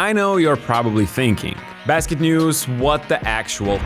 I know you're probably thinking, Basket News, what the actual...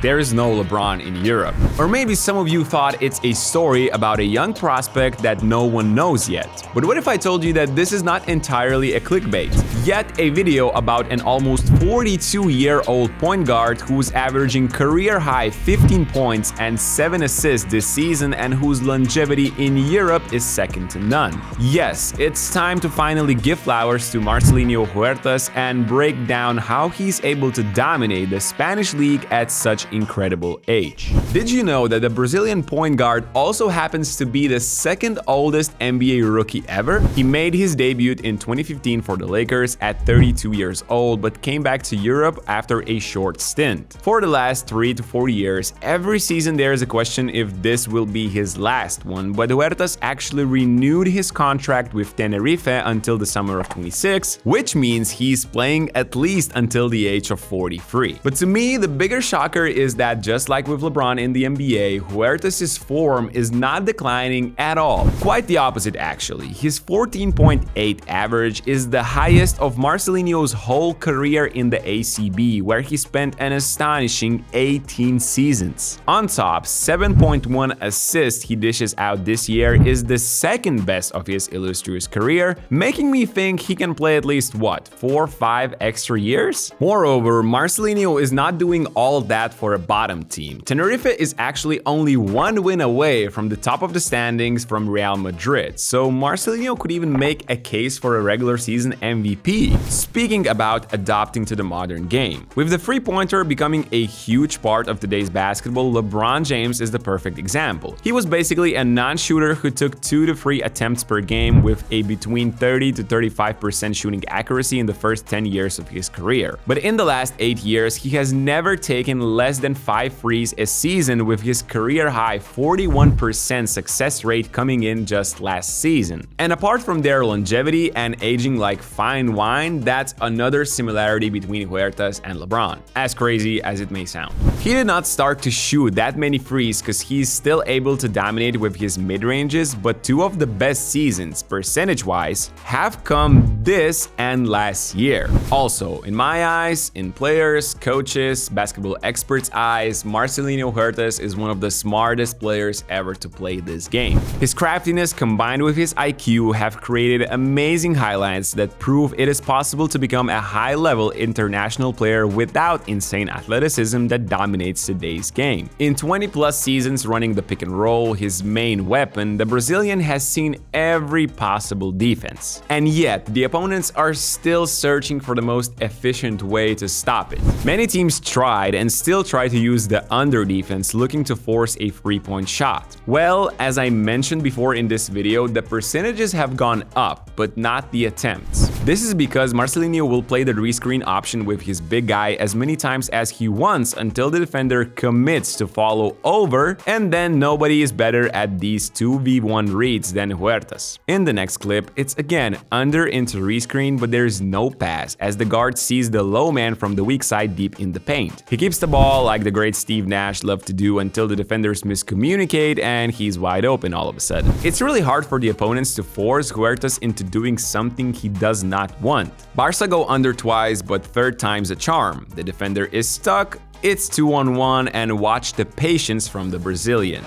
There is no LeBron in Europe. Or maybe some of you thought it's a story about a young prospect that no one knows yet. But what if I told you that this is not entirely a clickbait, yet a video about an almost 42-year-old point guard who's averaging career-high 15 points and 7 assists this season and whose longevity in Europe is second to none. Yes, it's time to finally give flowers to Marcelinho Huertas and break down how he's able to dominate the Spanish league at such incredible age. Did you know that the Brazilian point guard also happens to be the second oldest NBA rookie ever? He made his debut in 2015 for the Lakers at 32 years old, but came back to Europe after a short stint. For the last 3 to 4 years, every season there is a question if this will be his last one, but Huertas actually renewed his contract with Tenerife until the summer of 26, which means he's playing at least until the age of 43. But to me, the bigger shocker is that just like with LeBron in the NBA, Huertas' form is not declining at all. Quite the opposite actually. His 14.8 average is the highest of Marcelinho's whole career in the ACB, where he spent an astonishing 18 seasons. On top, 7.1 assists he dishes out this year is the second best of his illustrious career, making me think he can play at least, what, 4 or 5 extra years? Moreover, Marcelinho is not doing all that for a bottom team. Tenerife is actually only 1 win away from the top of the standings from Real Madrid, so Marcelinho could even make a case for a regular season MVP. Speaking about adapting to the modern game, with the three-pointer becoming a huge part of today's basketball, LeBron James is the perfect example. He was basically a non-shooter who took 2 to 3 attempts per game with a between 30 to 35% shooting accuracy in the first 10 years of his career. But in the last 8 years, he has never taken less than 5 threes a season, with his career-high 41% success rate coming in just last season. And apart from their longevity and aging like fine wine, that's another similarity between Huertas and LeBron, as crazy as it may sound. He did not start to shoot that many threes because he's still able to dominate with his mid-ranges, but 2 of the best seasons, percentage-wise, have come this and last year. Also, in my eyes, in players, coaches, basketball experts' eyes, Marcelinho Huertas is one of the smartest players ever to play this game. His craftiness combined with his IQ have created amazing highlights that prove it is possible to become a high-level international player without insane athleticism that dominates today's game. In 20-plus seasons running the pick and roll, his main weapon, the Brazilian has seen every possible defense. And yet, the opponents are still searching for the most efficient way to stop it. Many teams tried and still try to use the under defense, looking to force a three-point shot. Well, as I mentioned before in this video, the percentages have gone up, but not the attempts. This is because Marcelinho will play the rescreen option with his big guy as many times as he wants until the defender commits to follow over, and then nobody is better at these 2v1 reads than Huertas. In the next clip, it's again under into rescreen, but there is no pass as the guard sees the low man from the weak side deep in the paint. He keeps the ball like the great Steve Nash loved to do until the defenders miscommunicate and he's wide open all of a sudden. It's really hard for the opponents to force Huertas into doing something he does not want. Barca go under twice, but third time's a charm. The defender is stuck, it's 2-on-1, and watch the patience from the Brazilian.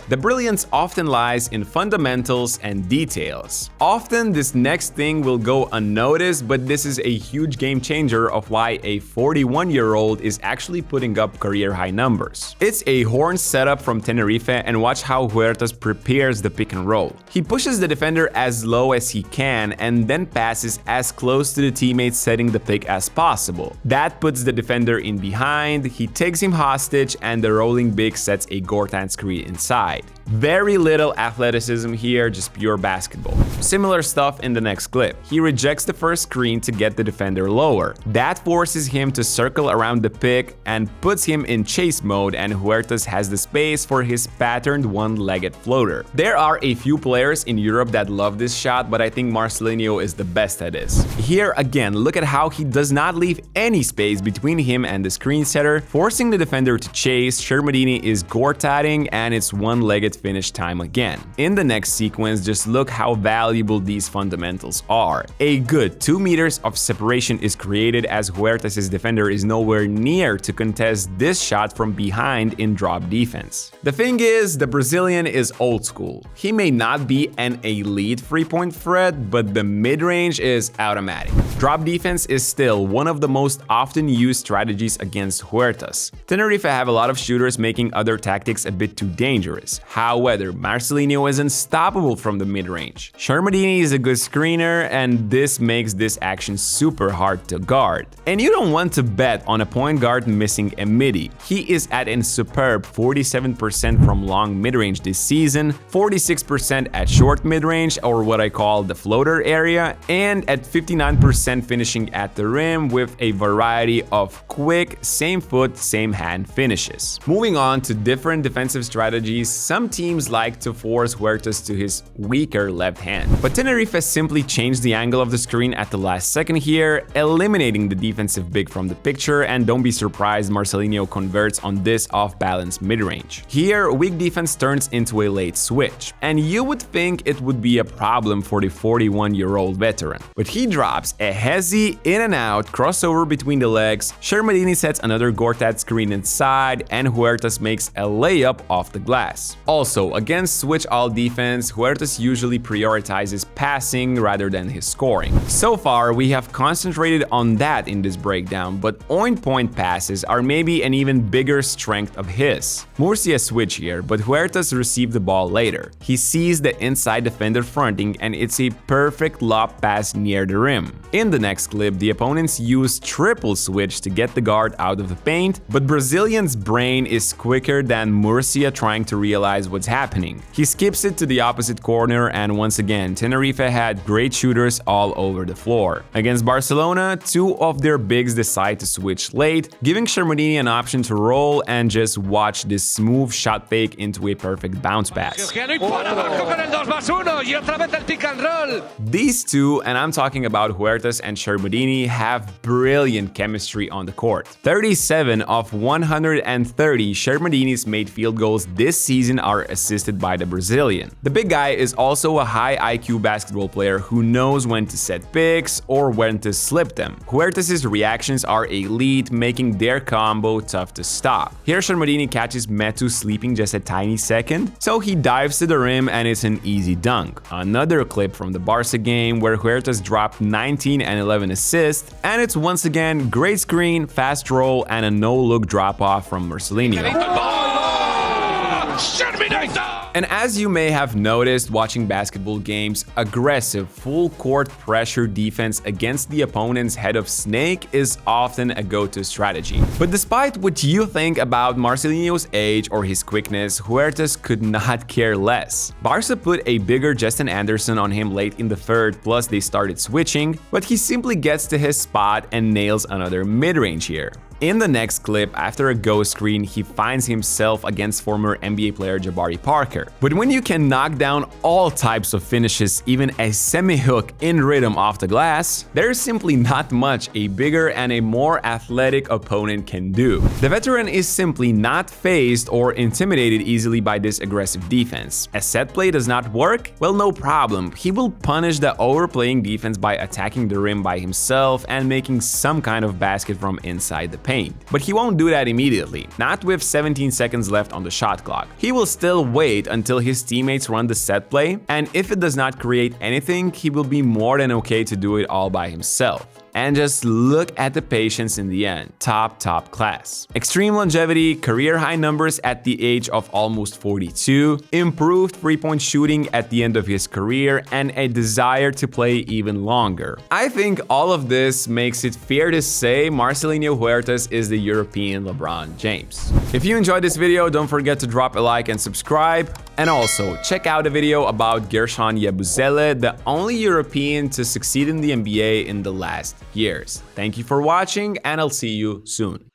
The brilliance often lies in fundamentals and details. Often this next thing will go unnoticed, but this is a huge game changer of why a 41-year-old is actually putting up career-high numbers. It's a horn setup from Tenerife, and watch how Huertas prepares the pick and roll. He pushes the defender as low as he can and then passes as close to the teammate setting the pick as possible. That puts the defender in behind, he takes him hostage, and the rolling big sets a Gortan screen inside. Very little athleticism here, just pure basketball. Similar stuff in the next clip. He rejects the first screen to get the defender lower. That forces him to circle around the pick and puts him in chase mode, and Huertas has the space for his patterned one-legged floater. There are a few players in Europe that love this shot, but I think Marcelinho is the best at this. Here again, look at how he does not leave any space between him and the screen setter, forcing the defender to chase. Shermadini is Gortatting, and it's one-legged get finish time again. In the next sequence, just look how valuable these fundamentals are. A good 2 meters of separation is created as Huertas' defender is nowhere near to contest this shot from behind in drop defense. The thing is, the Brazilian is old school. He may not be an elite three-point threat, but the mid-range is automatic. Drop defense is still one of the most often used strategies against Huertas. Tenerife have a lot of shooters making other tactics a bit too dangerous. However, Marcelinho is unstoppable from the mid-range. Shermadini is a good screener, and this makes this action super hard to guard. And you don't want to bet on a point guard missing a midi. He is at a superb 47% from long mid-range this season, 46% at short mid-range, or what I call the floater area, and at 59% finishing at the rim with a variety of quick, same foot, same hand finishes. Moving on to different defensive strategies, some teams like to force Huertas to his weaker left hand. But Tenerife simply changed the angle of the screen at the last second here, eliminating the defensive big from the picture, and don't be surprised Marcelinho converts on this off-balance mid-range. Here, weak defense turns into a late switch, and you would think it would be a problem for the 41-year-old veteran. But he drops a hezzy in and out crossover between the legs, Shermadini sets another Gortat screen inside, and Huertas makes a layup off the glass. Also, against switch-all defense, Huertas usually prioritizes passing rather than his scoring. So far, we have concentrated on that in this breakdown, but on-point passes are maybe an even bigger strength of his. Murcia switch here, but Huertas received the ball later. He sees the inside defender fronting, and it's a perfect lob pass near the rim. In the next clip, the opponents use triple switch to get the guard out of the paint, but Brazilian's brain is quicker than Murcia trying to realize what's happening. He skips it to the opposite corner, and once again, Tenerife had great shooters all over the floor. Against Barcelona, two of their bigs decide to switch late, giving Shermadini an option to roll and just watch this smooth shot fake into a perfect bounce pass. These two, and I'm talking about Huertas and Shermadini, have brilliant chemistry on the court. 37 of 130 Shermadini's made field goals this season are assisted by the Brazilian. The big guy is also a high IQ basketball player who knows when to set picks or when to slip them. Huertas' reactions are elite, making their combo tough to stop. Here Shermadini catches Metu sleeping just a tiny second, so he dives to the rim and it's an easy dunk. Another clip from the Barca game where Huertas dropped 19 and 11 assists, and it's once again great screen, fast roll, and a no-look drop-off from Marcelinho. And as you may have noticed watching basketball games, aggressive, full-court pressure defense against the opponent's head of snake is often a go-to strategy. But despite what you think about Marcelinho's age or his quickness, Huertas could not care less. Barca put a bigger Justin Anderson on him late in the third, plus they started switching, but he simply gets to his spot and nails another mid-range here. In the next clip, after a go screen, he finds himself against former NBA player Jabari Parker. But when you can knock down all types of finishes, even a semi-hook in rhythm off the glass, there's simply not much a bigger and a more athletic opponent can do. The veteran is simply not fazed or intimidated easily by this aggressive defense. A set play does not work? Well, no problem. He will punish the overplaying defense by attacking the rim by himself and making some kind of basket from inside the paint. But he won't do that immediately, not with 17 seconds left on the shot clock. He will still wait until his teammates run the set play, and if it does not create anything, he will be more than okay to do it all by himself. And just look at the patience in the end. Top class. Extreme longevity, career high numbers at the age of almost 42, improved three-point shooting at the end of his career, and a desire to play even longer. I think all of this makes it fair to say Marcelinho Huertas is the European LeBron James. If you enjoyed this video, don't forget to drop a like and subscribe. And also, check out a video about Gershon Yabusele, the only European to succeed in the NBA in the last years. Thank you for watching, and I'll see you soon.